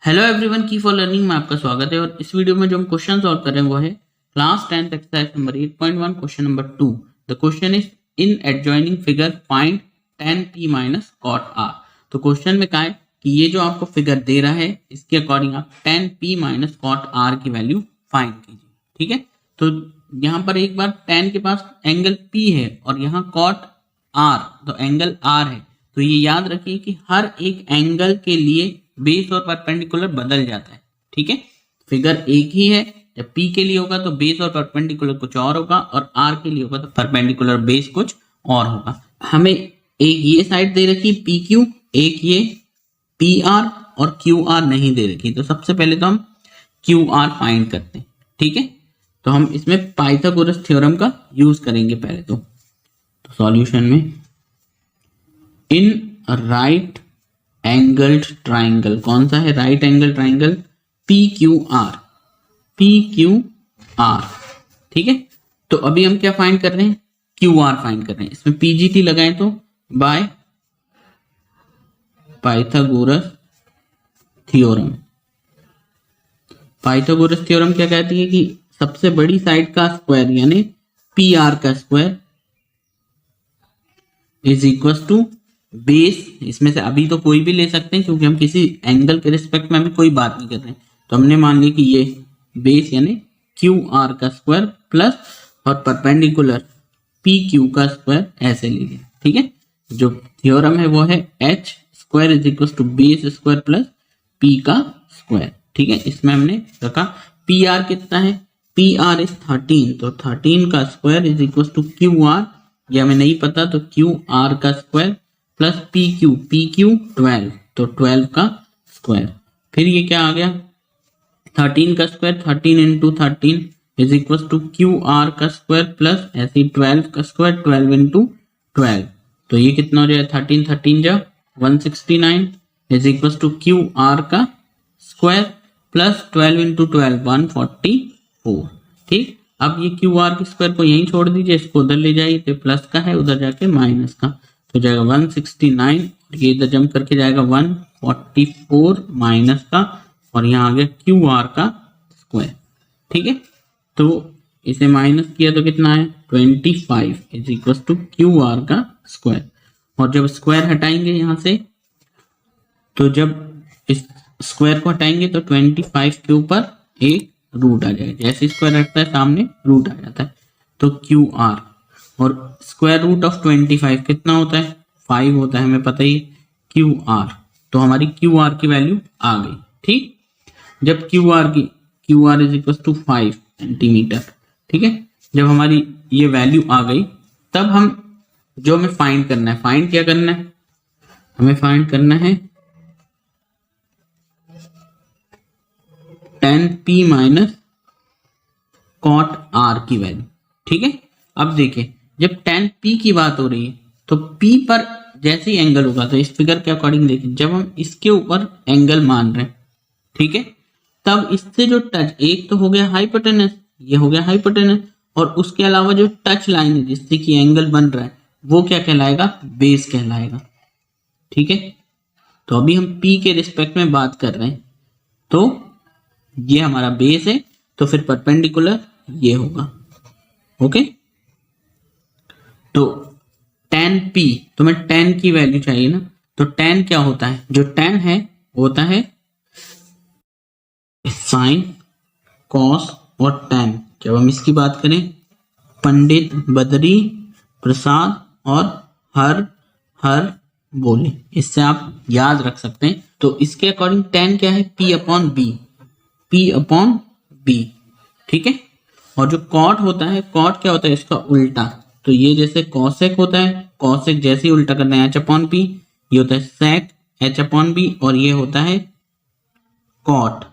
Hello everyone, की for learning में आपका स्वागत है। और इस वीडियो में जो हम क्वेश्चन सॉल्व कर रहे हैं वो है class 10th exercise number 8.1 question number 2। The question is in adjoining figure find tan p minus cot r। तो क्वेश्चन में कहा है कि ये जो आपको फिगर दे रहा है इसके अकॉर्डिंग आप tan p minus cot r की वैल्यू फाइंड कीजिए। ठीक है, तो यहाँ पर एक बार tan के पास एंगल p है और यहाँ cot r तो एंगल r है। तो ये याद रखिए कि हर एक एंगल के लिए बेस और परपेंडिकुलर बदल जाता है। ठीक है, फिगर एक ही है, जब P के लिए होगा तो बेस और परपेंडिकुलर कुछ और होगा और R के लिए होगा तो परपेंडिकुलर बेस कुछ और होगा। हमें एक ये साइड दे रखी PQ, एक ये PR और QR नहीं दे रखी। तो सबसे पहले तो हम QR फाइंड करते हैं। ठीक है, तो हम इसमें पाइथागोरस थ्योरम का यूज करेंगे पहले तो सॉल्यूशन में इन राइट एंगल्ड ट्राइंगल। कौन सा है right angle triangle? PQR। PQR। ठीक है, तो अभी हम क्या फाइंड कर रहे हैं? QR फाइंड कर रहे हैं। इसमें PGT लगाएं तो by Pythagoras theorem. Pythagoras theorem क्या कहती है कि सबसे बड़ी साइड का स्क्वायर यानी PR का square is equal to base. इसमें से अभी तो कोई भी ले सकते हैं क्योंकि हम किसी एंगल के रिस्पेक्ट में अभी कोई बात नहीं कर रहे हैं। तो हमने मान लिया कि ये बेस यानी QR का स्क्वायर प्लस और परपेंडिकुलर PQ का स्क्वायर ऐसे लीजिए। ठीक है, जो थ्योरम है वो है H square is equal to base square plus P का स्क्वायर। ठीक है, इसमें हमने रखा PR कितना है? PR इज 13, तो 13 का square is equal to QR। ये हमें नहीं पता तो QR का स्क्वायर प्लस PQ 12, तो 12 का स्क्वायर। फिर ये क्या आ गया? 13 का square 13 into 13 is equal to QR का स्क्वायर प्लस ऐसे 12 का स्क्वायर 12 इंटू 12। तो ये कितना हो जाएगा? 13 13 जा 169 इज इक्वल टू QR का स्क्वायर प्लस 12 इंटू 12 144। ठीक, अब ये QR के स्क्वायर को यहीं छोड़ दीजिए, इसको उधर ले जाइए तो प्लस का है, उधर जाके माइनस का तो जाएगा 169 और ये इधर जम करके जाएगा 144 माइनस का और यहाँ आ गया QR का स्क्वायर। ठीक है, तो इसे माइनस किया तो कितना है? 25 इज इक्वल टू QR का स्क्वायर। और जब स्क्वायर हटाएंगे यहाँ से तो जब इस स्क्वायर को हटाएंगे तो 25 के ऊपर एक रूट आ जाएगा। जैसे स्क्वायर हटता है सामने रूट आ जाता है। तो QR और स्क्वायर रूट ऑफ 25 कितना होता है? 5 होता है, हमें पता ही है। QR, तो हमारी QR की वैल्यू आ गई। ठीक, जब QR is equal to 5 centimetre. ठीक है, जब हमारी ये वैल्यू आ गई तब हम जो हमें फाइंड करना है, फाइंड क्या करना है? हमें फाइंड करना है tan p minus cot r की वैल्यू। ठीक है, अब देखिए जब tan p की बात हो रही है तो p पर जैसे ही एंगल होगा तो इस फिगर के अकॉर्डिंग देखिए जब हम इसके ऊपर एंगल मान रहे हैं, ठीक है, तब इससे जो टच, एक तो हो गया हाइपोटेनस, ये हो गया हाइपोटेनस, और उसके अलावा जो टच लाइन है जिससे कि एंगल बन रहा है वो क्या कहलाएगा? बेस कहलाएगा। ठीक है, तो अभी हम p के रिस्पेक्ट में बात कर रहे हैं तो ये हमारा बेस है, तो फिर परपेंडिकुलर ये होगा। ओके, तो tan p, तुम्हें tan की वैल्यू चाहिए ना, तो tan क्या होता है? जो tan है वो होता है साइन, कॉस और tan। जब हम इसकी बात करें पंडित बद्री प्रसाद और हर बोले, इससे आप याद रख सकते हैं। तो इसके अकॉर्डिंग tan क्या है? P upon B। ठीक है, और जो कॉट होता है, कॉट क्या होता है? इसका उल्टा। तो ये जैसे कॉसेक होता है, कॉसेक जैसे ही उल्टा करना है H अपॉन P, ये होता है सेक H अपॉन B, और ये होता है कॉट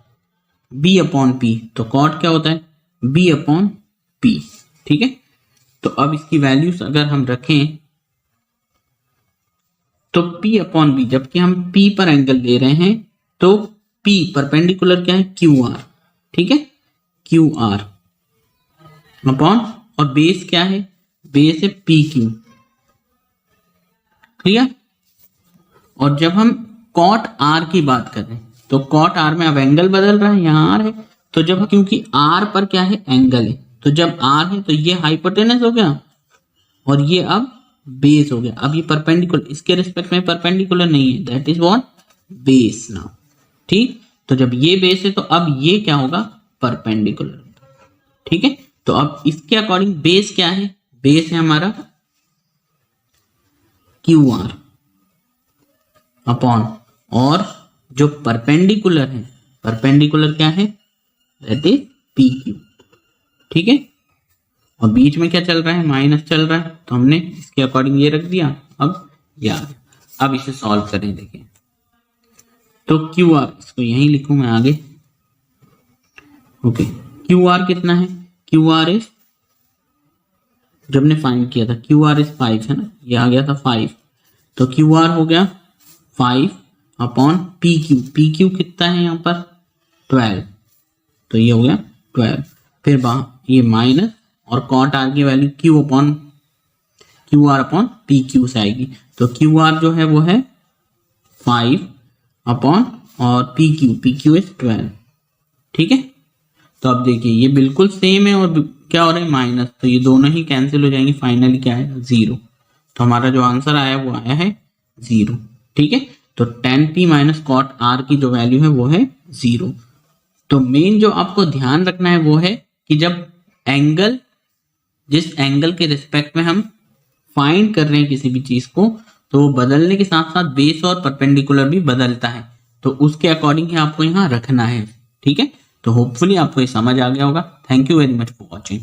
B अपॉन P। तो कॉट क्या होता है? B upon P। ठीक है, तो अब इसकी वैल्यूज अगर हम रखें तो P अपॉन B, जबकि हम P पर एंगल ले रहे हैं तो P परपेंडिकुलर क्या है? QR। ठीक है, QR अपॉन, और बेस क्या है? बेस है PQ। क्लियर? और जब हम cot R की बात कर रहे हैं तो कॉट आर में अब एंगल बदल रहा है, यहाँ आर है, तो जब क्योंकि आर पर क्या है एंगल है, तो जब आर है तो ये हाइपोटेनस हो गया और ये अब बेस हो गया। अब ये परपेंडिकुलर, इसके रिस्पेक्ट में परपेंडिकुलर नहीं है, that is what base now. ठीक, तो जब ये बेस है तो अब ये क्या होगा परपेंडिकुलर। ठीक है, तो अब इसके अकॉर्डिंग बेस क्या है, बेस है हमारा क्यू आर अपॉन, और जो परपेंडिकुलर है, परपेंडिकुलर क्या है दैट इज पी क्यू। ठीक है, और बीच में क्या चल रहा है माइनस चल रहा है, तो हमने इसके अकॉर्डिंग ये रख दिया। अब यार अब इसे सॉल्व करें, देखिए तो क्यू आर, इसको यहीं लिखूं मैं आगे। ओके, क्यू आर कितना है, क्यू आर इज, जब ने फाइंड किया था क्यू आर इज 5 है ना, ये आ गया था 5, तो क्यू आर हो गया 5 upon P Q, P Q कितना है यहाँ पर 12, तो ये हो गया 12, फिर ये माइनस और कॉट आर की value Q R upon P Q से आएगी, तो क्यू आर जो है वो है 5 अपॉन और पी क्यू इज 12। ठीक है, तो अब देखिए ये बिल्कुल सेम है और क्या हो रहा है माइनस, तो ये दोनों ही कैंसिल हो जाएंगे, फाइनली क्या है 0, तो हमारा जो आंसर आया वो आया है 0। ठीक है, तो tan p minus cot R की जो वैल्यू है वो है 0। तो मेन जो आपको ध्यान रखना है वो है कि जब एंगल, जिस एंगल के रिस्पेक्ट में हम फाइंड कर रहे हैं किसी भी चीज को, तो वो बदलने के साथ साथ बेस और परपेंडिकुलर भी बदलता है, तो उसके अकॉर्डिंग ही आपको यहाँ रखना है। ठीक है, तो होपफुली आपको ये समझ आ गया होगा। Thank you very much for watching.